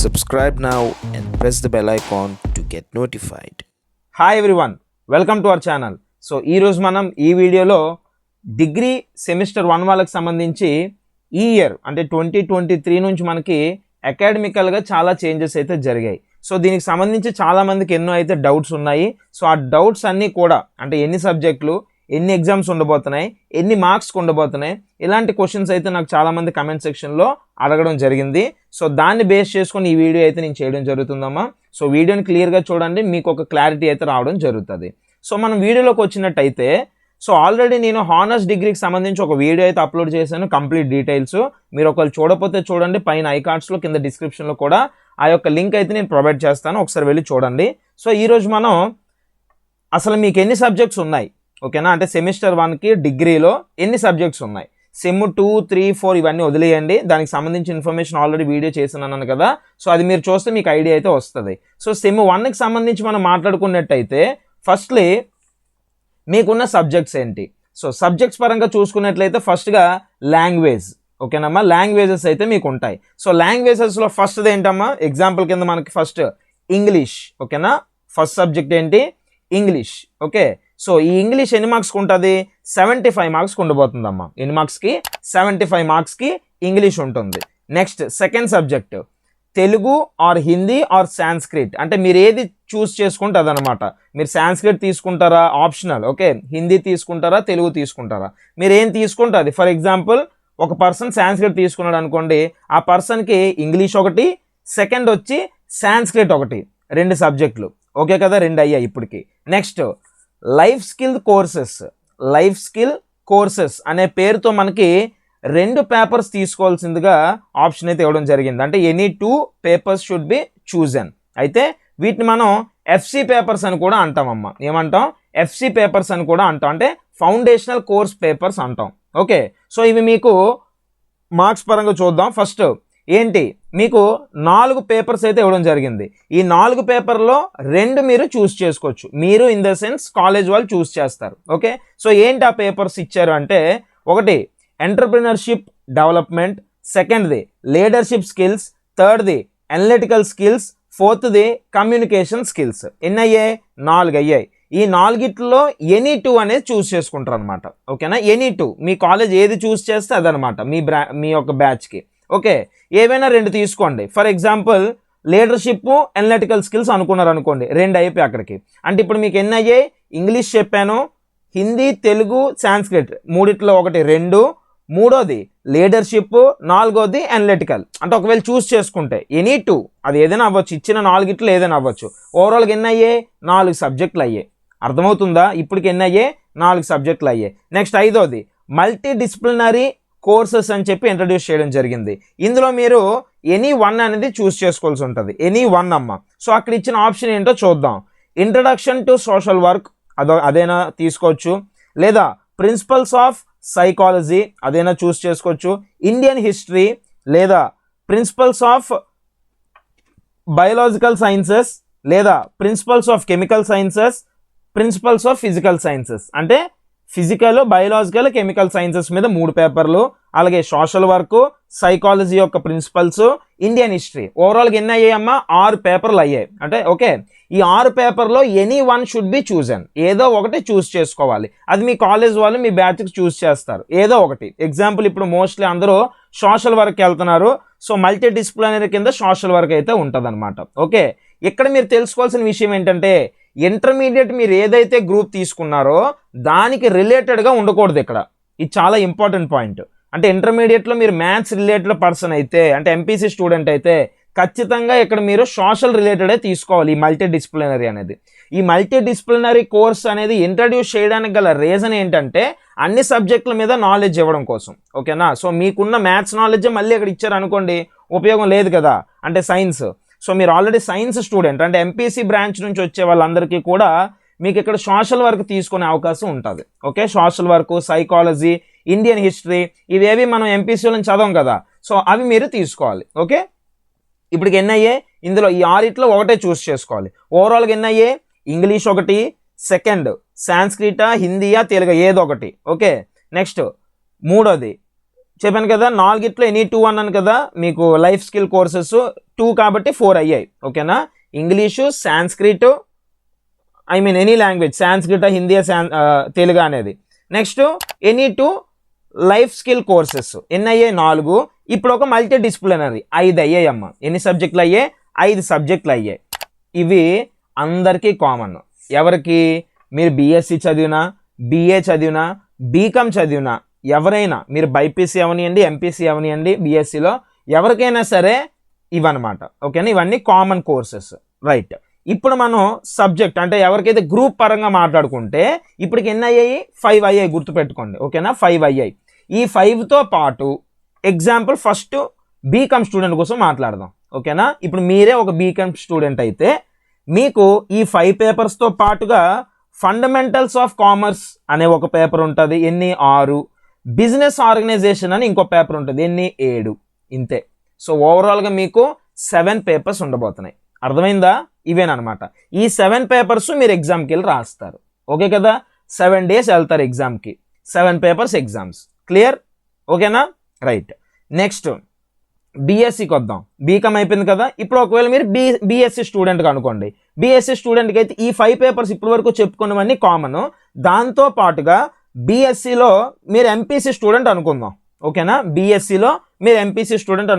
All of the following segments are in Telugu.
Subscribe now and press the bell icon to get notified. Hi everyone, welcome to our channel. So ఈరోజు మనం ఈ వీడియోలో డిగ్రీ సెమిస్టర్ 1 వాళ్ళకి సంబంధించి ఈ ఇయర్ అంటే 2023 నుంచి మనకి అకాడమికల్గా చాలా చేంజెస్ అయితే జరిగాయి. సో దీనికి సంబంధించి చాలామందికి ఎన్నో అయితే డౌట్స్ ఉన్నాయి. సో ఆ డౌట్స్ అన్నీ కూడా అంటే ఎన్ని సబ్జెక్టులు, ఎన్ని ఎగ్జామ్స్ ఉండబోతున్నాయి, ఎన్ని మార్క్స్కి ఉండబోతున్నాయి, ఇలాంటి క్వశ్చన్స్ అయితే నాకు చాలామంది కమెంట్ సెక్షన్లో అడగడం జరిగింది. సో దాన్ని బేస్ చేసుకొని ఈ వీడియో అయితే నేను చేయడం జరుగుతుందమ్మా. సో వీడియోని క్లియర్గా చూడండి, మీకు ఒక క్లారిటీ అయితే రావడం జరుగుతుంది. సో మనం వీడియోలోకి వచ్చినట్టయితే సో ఆల్రెడీ నేను హానర్స్ డిగ్రీకి సంబంధించి ఒక వీడియో అయితే అప్లోడ్ చేశాను, కంప్లీట్ డీటెయిల్స్. మీరు ఒకవేళ చూడకపోతే చూడండి, పైన ఐకార్డ్స్లో కింద డిస్క్రిప్షన్లో కూడా ఆ యొక్క లింక్ అయితే నేను ప్రొవైడ్ చేస్తాను, ఒకసారి వెళ్ళి చూడండి. సో ఈరోజు మనం అసలు మీకు ఎన్ని సబ్జెక్ట్స్ ఉన్నాయి, ఓకేనా, అంటే సెమిస్టర్ 1కి డిగ్రీలో ఎన్ని సబ్జెక్ట్స్ ఉన్నాయి, సెమ్ 2, 3, 4 ఇవన్నీ వదిలేయండి. దానికి సంబంధించిన ఇన్ఫర్మేషన్ ఆల్రెడీ వీడియో చేసినాను కదా, సో అది మీరు చూస్తే మీకు ఐడియా అయితే వస్తుంది. సో సెమ్ 1కి సంబంధించి మనం మాట్లాడుకున్నట్టయితే ఫస్ట్లీ మీకున్న సబ్జెక్ట్స్ ఏంటి. సో సబ్జెక్ట్స్ పరంగా చూసుకున్నట్లయితే ఫస్ట్గా లాంగ్వేజ్, ఓకేనమ్మా, లాంగ్వేజెస్ అయితే మీకు ఉంటాయి. సో లాంగ్వేజెస్లో ఫస్ట్ది ఏంటమ్మా, ఎగ్జాంపుల్ కింద మనకి ఫస్ట్ ఇంగ్లీష్, ఓకేనా. ఫస్ట్ సబ్జెక్ట్ ఏంటి, ఇంగ్లీష్. ఓకే, సో ఈ ఇంగ్లీష్ ఎన్ని మార్క్స్కి ఉంటుంది, 75 మార్క్స్కి ఉండబోతుందమ్మా. ఎన్ని మార్క్స్కి, 75 మార్క్స్కి ఇంగ్లీష్ ఉంటుంది. Next second subject Telugu or Hindi or Sanskrit, అంటే మీరు ఏది చూస్ చేసుకుంటే అదనమాట. మీరు సాంస్క్రిట్ తీసుకుంటారా, ఆప్షనల్. ఓకే, హిందీ తీసుకుంటారా, తెలుగు తీసుకుంటారా, మీరు ఏం తీసుకుంటే అది. ఫర్ ఎగ్జాంపుల్ ఒక పర్సన్ సాంస్క్రిట్ తీసుకున్నాడు అనుకోండి, ఆ పర్సన్కి ఇంగ్లీష్ ఒకటి, సెకండ్ వచ్చి సాంస్క్రిట్ ఒకటి, 2 సబ్జెక్టులు. ఓకే కదా, 2 అయ్యాయి ఇప్పటికి. Next life skill courses, life skill courses అనే పేరుతో మనకి 2 పేపర్స్ తీసుకోవాల్సిందిగా ఆప్షన్ అయితే ఇవ్వడం జరిగింది. అంటే any 2 papers should be chosen. అయితే వీటిని మనం ఎఫ్సి పేపర్స్ అని కూడా అంటామమ్మా. ఏమంటాం, ఎఫ్సి పేపర్స్ అని కూడా అంటాం, అంటే ఫౌండేషనల్ కోర్స్ పేపర్స్ అంటాం. ఓకే, సో ఇవి మీకు మార్క్స్ పరంగా చూద్దాం. ఫస్ట్ ఏంటి, మీకు 4 పేపర్స్ అయితే ఇవ్వడం జరిగింది. ఈ 4 పేపర్లో 2 మీరు చూస్ చేసుకోవచ్చు. మీరు ఇన్ ద సెన్స్ కాలేజ్ వాళ్ళు చూస్ చేస్తారు. ఓకే, సో ఏంటి ఆ పేపర్స్ ఇచ్చారు అంటే, ఒకటి ఎంటర్ప్రినర్షిప్ డెవలప్మెంట్, సెకండ్ది లీడర్షిప్ స్కిల్స్, థర్డ్ది అనలిటికల్ స్కిల్స్, ఫోర్త్ది కమ్యూనికేషన్ స్కిల్స్. ఎన్ని అయ్యాయి, 4 అయ్యాయి. ఈ 4గిట్లో ఎనీ 2 అనేది చూస్ చేసుకుంటారు అనమాట. ఓకేనా, ఎనీ 2 మీ కాలేజ్ ఏది చూస్ చేస్తే అదనమాట మీ యొక్క బ్యాచ్కి. ఓకే, ఏవైనా 2 తీసుకోండి. For example leadership analytical skills అనుకున్నారు అనుకోండి, 2 అయిపోయి అక్కడికి. అంటే ఇప్పుడు మీకు ఎన్ని అయ్యాయి, ఇంగ్లీష్ చెప్పాను, హిందీ, తెలుగు, సాంస్క్రిట్, 3ట్లో ఒకటి 2, 3వది లీడర్షిప్, 4వది అనలిటికల్. అంటే ఒకవేళ చూస్ చేసుకుంటే ఎనీ 2 అది ఏదైనా అవ్వచ్చు, ఇచ్చిన 4గిట్లో ఏదైనా అవ్వచ్చు. ఓవరాల్గా ఎన్ని అయ్యాయి, 4 సబ్జెక్టులు అయ్యాయి. అర్థమవుతుందా, ఇప్పటికి ఎన్ని అయ్యాయి, 4 సబ్జెక్టులు అయ్యాయి. నెక్స్ట్ 5వది మల్టీ డిసిప్లినరీ కోర్సెస్ అని చెప్పి ఇంట్రడ్యూస్ చేయడం జరిగింది. ఇందులో మీరు ఎనీ 1 అనేది చూస్ చేసుకోవాల్సి ఉంటుంది, ఎనీ 1 అమ్మ. సో అక్కడ ఇచ్చిన ఆప్షన్ ఏంటో చూద్దాం. ఇంట్రడక్షన్ టు సోషల్ వర్క్ అదైనా తీసుకోవచ్చు, లేదా ప్రిన్సిపల్స్ ఆఫ్ సైకాలజీ అదైనా చూస్ చేసుకోవచ్చు, ఇండియన్ హిస్టరీ, లేదా ప్రిన్సిపల్స్ ఆఫ్ బయోలాజికల్ సైన్సెస్, లేదా principles of chemical sciences, principles of physical sciences. అంటే ఫిజికల్, బయోలాజికల్, కెమికల్ సైన్సెస్ మీద 3 పేపర్లు, అలాగే సోషల్ వర్క్, సైకాలజీ యొక్క ప్రిన్సిపల్స్, ఇండియన్ హిస్టరీ. ఓవరాల్గా ఎన్ని అయ్యాయమ్మా, 6 పేపర్లు అయ్యాయి. అంటే ఓకే, ఈ 6 పేపర్లో ఎనీ 1 షుడ్ బి చూజన్. ఏదో ఒకటి చూస్ చేసుకోవాలి. అది మీ కాలేజ్ వాళ్ళు మీ బ్యాచ్కి చూస్ చేస్తారు, ఏదో ఒకటి. ఎగ్జాంపుల్ ఇప్పుడు మోస్ట్లీ అందరూ సోషల్ వర్క్ వెళ్తున్నారు, సో మల్టీ డిసిప్లినరీ కింద సోషల్ వర్క్ అయితే ఉంటుంది అనమాట. ఓకే, ఇక్కడ మీరు తెలుసుకోవాల్సిన విషయం ఏంటంటే, ఇంటర్మీడియట్ మీరు ఏదైతే గ్రూప్ తీసుకున్నారో దానికి రిలేటెడ్గా ఉండకూడదు ఇక్కడ. ఇది చాలా ఇంపార్టెంట్ పాయింట్. అంటే ఇంటర్మీడియట్లో మీరు మ్యాథ్స్ రిలేటెడ్ పర్సన్ అయితే, అంటే ఎంపీసీ స్టూడెంట్ అయితే ఖచ్చితంగా ఇక్కడ మీరు సోషల్ రిలేటెడే తీసుకోవాలి. ఈ మల్టీ డిసిప్లినరీ అనేది, ఈ మల్టీ డిసిప్లినరీ కోర్స్ అనేది ఇంట్రడ్యూస్ చేయడానికి గల రీజన్ ఏంటంటే అన్ని సబ్జెక్టుల మీద నాలెడ్జ్ ఇవ్వడం కోసం. ఓకేనా, సో మీకున్న మ్యాథ్స్ నాలెడ్జ్ మళ్ళీ ఇక్కడ ఇచ్చారు అనుకోండి, ఉపయోగం లేదు కదా. అంటే సైన్స్, సో మీరు ఆల్రెడీ సైన్స్ స్టూడెంట్ అంటే ఎంపీసీ బ్రాంచ్ నుంచి వచ్చే వాళ్ళందరికీ కూడా మీకు ఇక్కడ సోషల్ వర్క్ తీసుకునే అవకాశం ఉంటుంది. Okay, social work, psychology, Indian history ఇవేవి మనం ఎంపీసీలో చదవం కదా, సో అవి మీరు తీసుకోవాలి. ఓకే, ఇప్పటికి ఎన్ని అయ్యాయి, ఇందులో ఈ 6ట్లో ఒకటే చూస్ చేసుకోవాలి. ఓవరాల్గా ఎన్ని అయ్యాయి, ఇంగ్లీష్ ఒకటి, సెకండ్ సాంస్క్రిటా, హిందీయా, తెలుగు ఏదో ఒకటి. ఓకే, నెక్స్ట్ 3వది చెప్పాను కదా, 4 ఎనీ 2 అన్నాను కదా, మీకు లైఫ్ స్కిల్ కోర్సెస్ 2 కాబట్టి 4 అయ్యాయి. ఓకేనా, English, Sanskrit, I mean any language, Sanskrit, Hindi, Telugu అనేది. Next any 2 life skill courses ఎన్ని అయ్యాయి? 4. ఇప్పుడు ఒక మల్టీ డిసిప్లినరీ 5 అయ్యాయి అమ్మ. ఎన్ని సబ్జెక్టులు అయ్యాయి? 5 సబ్జెక్టులు అయ్యాయి. ఇవి అందరికీ కామన్. ఎవరికి? మీరు బీఎస్సీ చదివినా, బీఏ చదివినా, బీకామ్ చదివినా, ఎవరైనా, మీరు బైపీసీ అవనియండి, ఎంపీసీ అవనియండి, బీఎస్సీలో ఎవరికైనా సరే ఇవన్నమాట. ఓకేనా, ఇవన్నీ కామన్ కోర్సెస్. రైట్, ఇప్పుడు మనం సబ్జెక్ట్ అంటే ఎవరికైతే గ్రూప్ పరంగా మాట్లాడుకుంటే ఇప్పటికి ఎన్ని అయ్యాయి? 5 అయ్యాయి, గుర్తుపెట్టుకోండి. ఓకేనా, 5 అయ్యాయి. ఈ 5తో పాటు ఎగ్జాంపుల్ ఫస్ట్ బీకామ్ స్టూడెంట్ కోసం మాట్లాడదాం. ఓకేనా, ఇప్పుడు మీరే ఒక బీకామ్ స్టూడెంట్ అయితే మీకు ఈ 5 పేపర్స్తో పాటుగా ఫండమెంటల్స్ ఆఫ్ కామర్స్ అనే ఒక పేపర్ ఉంటుంది. ఎన్ని? 6. బిజినెస్ ఆర్గనైజేషన్ అని ఇంకో పేపర్ ఉంటుంది. ఎన్ని? 7. ఇంతే. సో ఓవరాల్గా మీకు 7 పేపర్స్ ఉండబోతున్నాయి. అర్థమైందా? ఇవేనమాట. ఈ 7 పేపర్స్ మీరు ఎగ్జామ్కి వెళ్ళి రాస్తారు. ఓకే కదా, 7 days వెళ్తారు ఎగ్జామ్కి, 7 పేపర్స్ ఎగ్జామ్స్. క్లియర్? ఓకేనా, రైట్. నెక్స్ట్ బీఎస్సీకి వద్దాం. బీకామ్ అయిపోయింది కదా, ఇప్పుడు ఒకవేళ మీరు బీఎస్సీ స్టూడెంట్గా అనుకోండి. బీఎస్సీ స్టూడెంట్కి అయితే ఈ 5 పేపర్స్ ఇప్పటి వరకు చెప్పుకున్నవన్నీ కామన్. దాంతో పాటుగా బీఎస్సీలో మీరు ఎంపీసీ స్టూడెంట్ అనుకుందాం. ఓకేనా, బీఎస్సీలో మీరు ఎంపీసీ స్టూడెంట్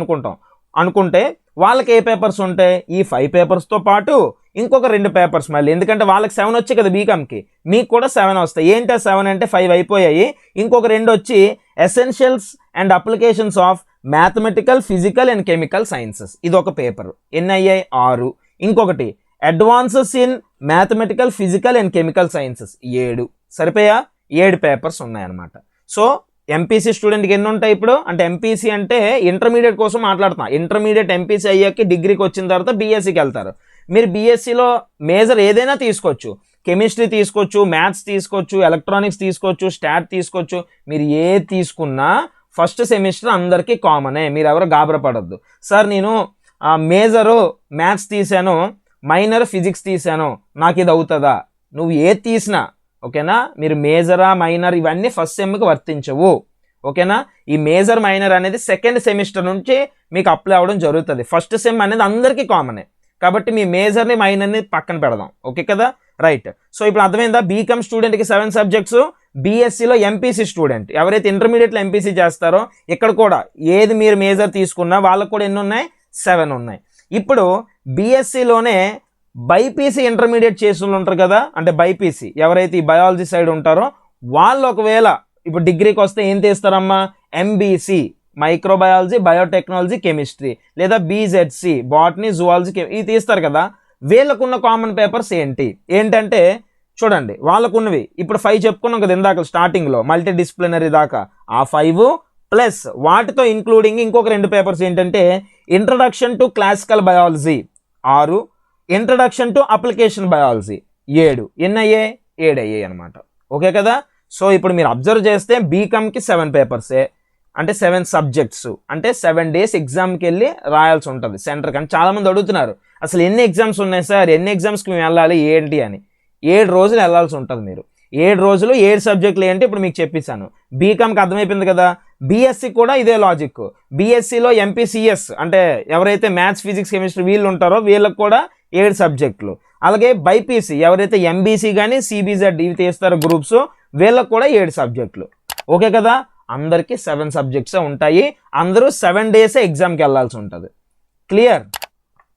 అనుకుంటే వాళ్ళకి ఏ పేపర్స్ ఉంటాయి? ఈ 5 పేపర్స్తో పాటు ఇంకొక 2 పేపర్స్ మళ్ళీ, ఎందుకంటే వాళ్ళకి 7 వచ్చాయి కదా బీకామ్కి, మీకు కూడా 7 వస్తాయి. ఏంటి 7 అంటే 5 అయిపోయాయి, ఇంకొక 2 వచ్చి essentials and applications of mathematical, physical and chemical sciences, ఇది ఒక పేపర్. ఎన్ని అయ్యాయి? 6. ఇంకొకటి advances in mathematical, physical and chemical sciences 7. సరిపోయా? 7 papers ఉన్నాయన్నమాట. సో ఎంపీసీ స్టూడెంట్కి ఎన్ని ఉంటాయి ఇప్పుడు? అంటే ఎంపీసీ అంటే ఇంటర్మీడియట్ కోసం మాట్లాడుతున్నా. ఇంటర్మీడియట్ ఎంపీసీ అయ్యాక డిగ్రీకి వచ్చిన తర్వాత బీఎస్సీకి వెళ్తారు. మీరు బీఎస్సీలో మేజర్ ఏదైనా తీసుకోవచ్చు, కెమిస్ట్రీ తీసుకోవచ్చు, మ్యాథ్స్ తీసుకోవచ్చు, ఎలక్ట్రానిక్స్ తీసుకోవచ్చు, స్టాట్ తీసుకోవచ్చు. మీరు ఏ తీసుకున్నా ఫస్ట్ సెమిస్టర్ అందరికీ కామనే, మీరు ఎవరు గాబరపడద్దు. సార్ నేను మేజరు మ్యాథ్స్ తీసాను, మైనర్ ఫిజిక్స్ తీసాను, నాకు ఇది అవుతుందా? నువ్వు ఏది తీసినా ఓకేనా, మీరు మేజరా మైనర్ ఇవన్నీ ఫస్ట్ సెమ్కి వర్తించవు. ఓకేనా, ఈ మేజర్ మైనర్ అనేది సెకండ్ సెమిస్టర్ నుంచి మీకు అప్లై అవ్వడం జరుగుతుంది. ఫస్ట్ సెమ్ అనేది అందరికీ కామనే, కాబట్టి మీ మేజర్ని మైనర్ని పక్కన పెడదాం. ఓకే కదా, రైట్. సో ఇప్పుడు అర్థమైందా? బీకామ్ స్టూడెంట్కి 7 సబ్జెక్ట్స్, బీఎస్సీలో ఎంపీసీ స్టూడెంట్ ఎవరైతే ఇంటర్మీడియట్లో ఎంపీసీ చేస్తారో ఇక్కడ కూడా ఏది మీరు మేజర్ తీసుకున్నా వాళ్ళకు కూడా ఎన్ని ఉన్నాయి? 7 ఉన్నాయి. ఇప్పుడు బీఎస్సీలోనే బైపీసీ ఇంటర్మీడియట్ చేసిన వాళ్ళు ఉంటారు కదా, అంటే బైపీసీ ఎవరైతే ఈ బయాలజీ సైడ్ ఉంటారో వాళ్ళు ఒకవేళ ఇప్పుడు డిగ్రీకి వస్తే ఏం తీస్తారమ్మా? ఎంబీసీ మైక్రోబయాలజీ, బయోటెక్నాలజీ, కెమిస్ట్రీ, లేదా బీజెడ్సీ బాటనీ, జువాలజీ, ఇవి తీస్తారు కదా. వీళ్ళకున్న కామన్ పేపర్స్ ఏంటంటే చూడండి, వాళ్ళకున్నవి ఇప్పుడు 5 చెప్పుకున్నాం కదా ఇందాక స్టార్టింగ్లో, మల్టీ డిసిప్లినరీ దాకా. ఆ 5 ప్లస్ వాటితో ఇంక్లూడింగ్ ఇంకొక 2 పేపర్స్ ఏంటంటే introduction to classical biology 6, introduction to application biology 7. ఎన్ని అయ్యాయి? 7 అయ్యాయి అనమాట. ఓకే కదా. సో ఇప్పుడు మీరు అబ్జర్వ్ చేస్తే బీకామ్కి 7 పేపర్సే, అంటే 7 సబ్జెక్ట్స్, అంటే 7 days ఎగ్జామ్కి వెళ్ళి రాయాల్సి ఉంటుంది సెంటర్. కానీ చాలామంది అడుగుతున్నారు అసలు ఎన్ని ఎగ్జామ్స్ ఉన్నాయి సార్, ఎన్ని ఎగ్జామ్స్కి మేము వెళ్ళాలి ఏంటి అని. 7 రోజులు వెళ్ళాల్సి ఉంటుంది మీరు. 7 రోజులు 7 సబ్జెక్టులు ఏంటి ఇప్పుడు మీకు చెప్పేశాను. బీకామ్కి అర్థమైపోయింది కదా. బీఎస్సీ కూడా ఇదే లాజిక్. బీఎస్సీలో ఎంపీసీఎస్ అంటే ఎవరైతే మ్యాథ్స్, ఫిజిక్స్, కెమిస్ట్రీ వీళ్ళు ఉంటారో వీళ్ళకి కూడా 7 సబ్జెక్టులు. అలాగే బైపీసీ ఎవరైతే ఎంబీసీ కానీ సిబిజెడ్ ఇవి తీస్తారో గ్రూప్స్ వీళ్ళకి కూడా 7 సబ్జెక్టులు. ఓకే కదా, అందరికీ 7 సబ్జెక్ట్సే ఉంటాయి. అందరూ 7 days ఎగ్జామ్కి వెళ్ళాల్సి ఉంటుంది. క్లియర్?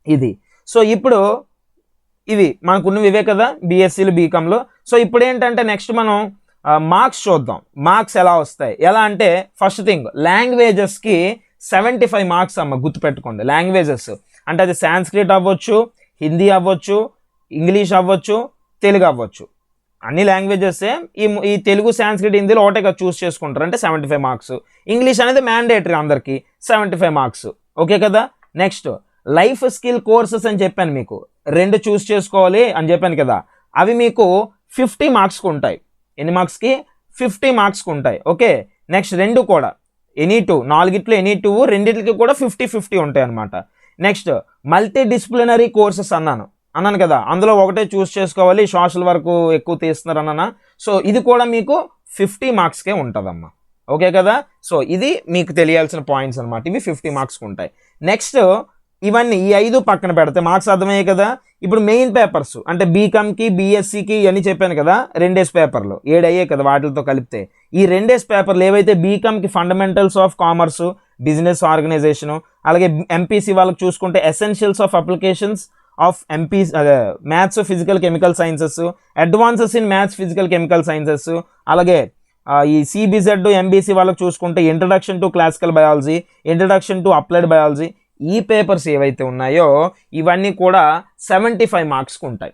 ఇది. సో ఇప్పుడు ఇవి మనకున్నవి ఇవే కదా బీఎస్సీలు, బీకామ్లో. సో ఇప్పుడు ఏంటంటే నెక్స్ట్ మనం మార్క్స్ చూద్దాం. మార్క్స్ ఎలా వస్తాయి? ఎలా అంటే ఫస్ట్ థింగ్ లాంగ్వేజెస్కి 75 మార్క్స్ అమ్మ, గుర్తుపెట్టుకోండి. లాంగ్వేజెస్ అంటే అది సాంస్క్రిట్ అవ్వచ్చు, హిందీ అవ్వచ్చు, ఇంగ్లీష్ అవ్వచ్చు, తెలుగు అవ్వచ్చు, అన్ని లాంగ్వేజెస్. ఈ తెలుగు, సాంస్క్రిట్, హిందీలో ఒకటే చూస్ చేసుకుంటారు అంటే 75 మార్క్స్. ఇంగ్లీష్ అనేది మ్యాండేటరీ అందరికీ 75 మార్క్స్. ఓకే కదా. నెక్స్ట్ లైఫ్ స్కిల్ కోర్సెస్ అని చెప్పాను మీకు, 2 చూస్ చేసుకోవాలి అని చెప్పాను కదా. అవి మీకు 50 మార్క్స్కి ఉంటాయి. ఎన్ని మార్క్స్కి? 50 మార్క్స్కి ఉంటాయి. ఓకే. నెక్స్ట్ 2 కూడా ఎనీ 2, 4 ఎనీ 2, 2 కూడా 50-50 ఉంటాయి అనమాట. నెక్స్ట్ మల్టీ డిసిప్లినరీ కోర్సెస్ అన్నాను కదా, అందులో ఒకటే చూస్ చేసుకోవాలి. సోషల్ వర్క్ ఎక్కువ తీస్తున్నారు అన్నానా. సో ఇది కూడా మీకు 50 మార్క్స్కే ఉంటుందమ్మా. ఓకే కదా. సో ఇది మీకు తెలియాల్సిన పాయింట్స్ అనమాట. ఇవి 50 మార్క్స్కి ఉంటాయి. నెక్స్ట్ ఇవన్నీ ఈ 5 పక్కన పెడితే మార్క్స్ అర్థమయ్యాయి కదా. ఇప్పుడు మెయిన్ పేపర్స్ అంటే బీకామ్కి బీఎస్సీకి ఇవన్నీ చెప్పాను కదా, 2 డేస్ పేపర్లు 7 అయ్యాయి కదా వాటితో కలిపితే. ఈ 2 డేస్ పేపర్లు ఏవైతే బీకామ్కి fundamentals of commerce, business organisation, అలాగే ఎంపీసీ వాళ్ళకి చూసుకుంటే essentials of applications of maths, physical, chemical sciences, advances in maths, physical, chemical sciences, అలాగే ఈ సిబిజెడ్ ఎంబీసీ వాళ్ళకి చూసుకుంటే introduction to classical biology, introduction to applied biology, ఈ పేపర్స్ ఏవైతే ఉన్నాయో ఇవన్నీ కూడా 75 మార్క్స్కి ఉంటాయి.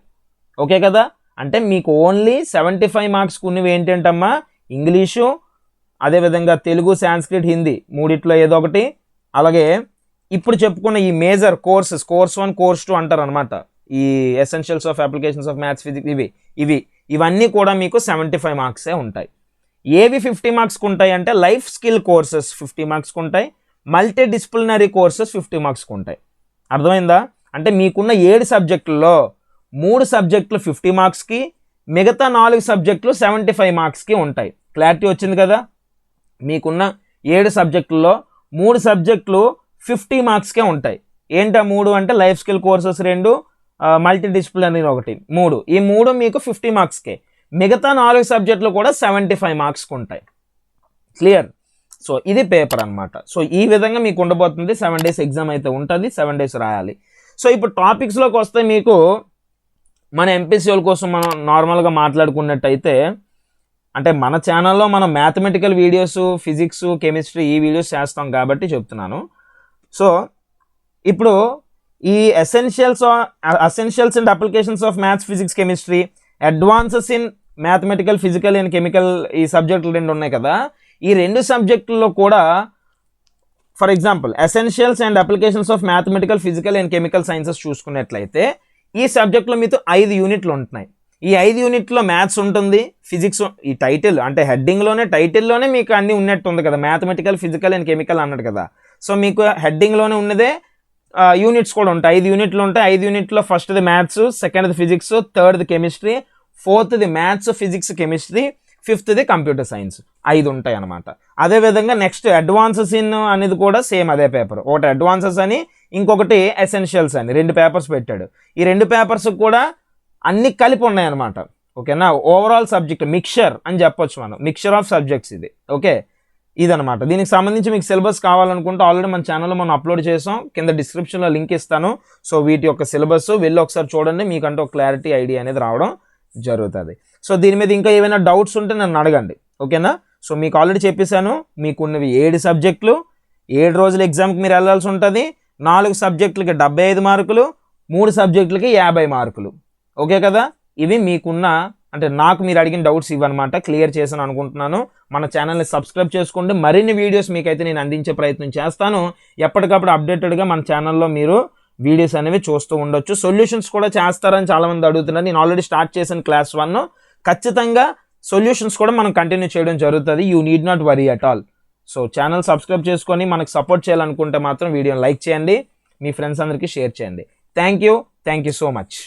ఓకే కదా. అంటే మీకు ఓన్లీ 75 మార్క్స్కి ఉన్నవి ఏంటంటమ్మా, ఇంగ్లీషు, అదేవిధంగా తెలుగు, సాంస్క్రిట్, హిందీ మూడిట్లో ఏదో ఒకటి, అలాగే ఇప్పుడు చెప్పుకున్న ఈ మేజర్ కోర్సెస్, కోర్స్ 1, కోర్స్ 2 అంటారు అనమాట. ఈ essentials of applications of maths, physics, ఇవన్నీ కూడా మీకు 75 మార్క్సే ఉంటాయి. ఏవి 50 మార్క్స్కి ఉంటాయి అంటే లైఫ్ స్కిల్ కోర్సెస్ 50 మార్క్స్కి ఉంటాయి, మల్టీ డిసిప్లినరీ కోర్సెస్ 50 మార్క్స్కి ఉంటాయి. అర్థమైందా. అంటే మీకున్న 7 సబ్జెక్టుల్లో 3 సబ్జెక్టులు 50 మార్క్స్కి, మిగతా 4 సబ్జెక్టులు 75 మార్క్స్కి ఉంటాయి. క్లారిటీ వచ్చింది కదా. మీకున్న 7 సబ్జెక్టుల్లో 3 సబ్జెక్టులు 50 మార్క్స్కే ఉంటాయి. ఏంటా 3 అంటే life skill courses 2, multi disciplinary 1, 3. ఈ 3 మీకు 50 మార్క్స్కే. మిగతా 4 సబ్జెక్టులు కూడా 75 మార్క్స్కి ఉంటాయి. క్లియర్. సో ఇది పేపర్ అనమాట. సో ఈ విధంగా మీకు ఉండబోతుంది. 7 డేస్ ఎగ్జామ్ అయితే ఉంటుంది, 7 డేస్ రాయాలి. సో ఇప్పుడు టాపిక్స్లోకి వస్తే మీకు మన ఎంపీసీల కోసం మనం నార్మల్గా మాట్లాడుకున్నట్టయితే, అంటే మన ఛానల్లో మనం మ్యాథమెటికల్ వీడియోస్, ఫిజిక్స్, కెమిస్ట్రీ ఈ వీడియోస్ చేస్తాం కాబట్టి చెప్తున్నాను. సో ఇప్పుడు ఈ essentials and applications of maths, physics, chemistry, advances in mathematical, physical and chemical, ఈ సబ్జెక్టులు 2 ఉన్నాయి కదా. ఈ 2 సబ్జెక్టుల్లో కూడా for example essentials and applications of mathematical, physical and chemical sciences చూసుకున్నట్లయితే ఈ సబ్జెక్టులో మీతో 5 యూనిట్లు ఉంటున్నాయి. ఈ 5 యూనిట్లో మ్యాథ్స్ ఉంటుంది, ఫిజిక్స్, ఈ టైటిల్ అంటే టైటిల్లోనే మీకు అన్నీ ఉన్నట్టు ఉంది కదా, మ్యాథమెటికల్, ఫిజికల్ అండ్ కెమికల్ అన్నాడు కదా. సో మీకు హెడ్డింగ్లోనే ఉన్నదే యూనిట్స్ కూడా ఉంటాయి. 5 యూనిట్లు ఉంటాయి. 5 యూనిట్లో ఫస్ట్ది మ్యాథ్స్, సెకండ్ది ఫిజిక్స్, థర్డ్ది కెమిస్ట్రీ, ఫోర్త్ది మ్యాథ్స్, ఫిజిక్స్, కెమిస్ట్రీ, ఫిఫ్త్ది కంప్యూటర్ సైన్స్. 5 ఉంటాయి అనమాట. అదేవిధంగా నెక్స్ట్ అడ్వాన్సెస్ ఇన్ అనేది కూడా సేమ్ అదే పేపర్. ఒకటి అడ్వాన్సెస్ అని, ఇంకొకటి ఎసెన్షియల్స్ అని 2 పేపర్స్ పెట్టాడు. ఈ 2 పేపర్స్ కూడా అన్ని కలిపి ఉన్నాయి అనమాట. ఓకేనా. ఓవరాల్ సబ్జెక్ట్ మిక్చర్ అని చెప్పొచ్చు మనం, మిక్చర్ ఆఫ్ సబ్జెక్ట్స్ ఇది. ఓకే, ఇదనమాట. దీనికి సంబంధించి మీకు సిలబస్ కావాలనుకుంటే ఆల్రెడీ మన ఛానల్లో మనం అప్లోడ్ చేసాం, కింద డిస్క్రిప్షన్లో లింక్ ఇస్తాను. సో వీటి యొక్క సిలబస్ వెళ్ళి ఒకసారి చూడండి, మీకంటే ఒక క్లారిటీ, ఐడియా అనేది రావడం జరుగుతుంది. సో దీని మీద ఇంకా ఏమైనా డౌట్స్ ఉంటే నన్ను అడగండి. ఓకేనా. సో మీకు ఆల్రెడీ చెప్పేశాను, మీకున్నవి 7 సబ్జెక్టులు, 7 రోజుల ఎగ్జామ్కి మీరు వెళ్ళాల్సి ఉంటుంది. 4 సబ్జెక్టులకి 75 మార్కులు, 3 సబ్జెక్టులకి 50 మార్కులు. ఓకే కదా. ఇవి మీకున్న, అంటే నాకు మీరు అడిగిన డౌట్స్ ఇవన్నమాట. క్లియర్ చేశాను అనుకుంటున్నాను. మన ఛానల్ని సబ్స్క్రైబ్ చేసుకోండి. మరిన్ని వీడియోస్ మీకైతే నేను అందించే ప్రయత్నం చేస్తాను. ఎప్పటికప్పుడు అప్డేటెడ్గా మన ఛానల్లో మీరు వీడియోస్ అనేవి చూస్తూ ఉండొచ్చు. సొల్యూషన్స్ కూడా చేస్తారని చాలామంది అడుగుతున్నారు. నేను ఆల్రెడీ స్టార్ట్ చేశాను క్లాస్ 1. ఖచ్చితంగా సొల్యూషన్స్ కూడా మనం కంటిన్యూ చేయడం జరుగుతుంది. You need not worry at all. So channel subscribe చేసుకొని మనకు సపోర్ట్ చేయాలనుకుంటే మాత్రం వీడియోని లైక్ చేయండి, మీ ఫ్రెండ్స్ అందరికీ షేర్ చేయండి. Thank you so much.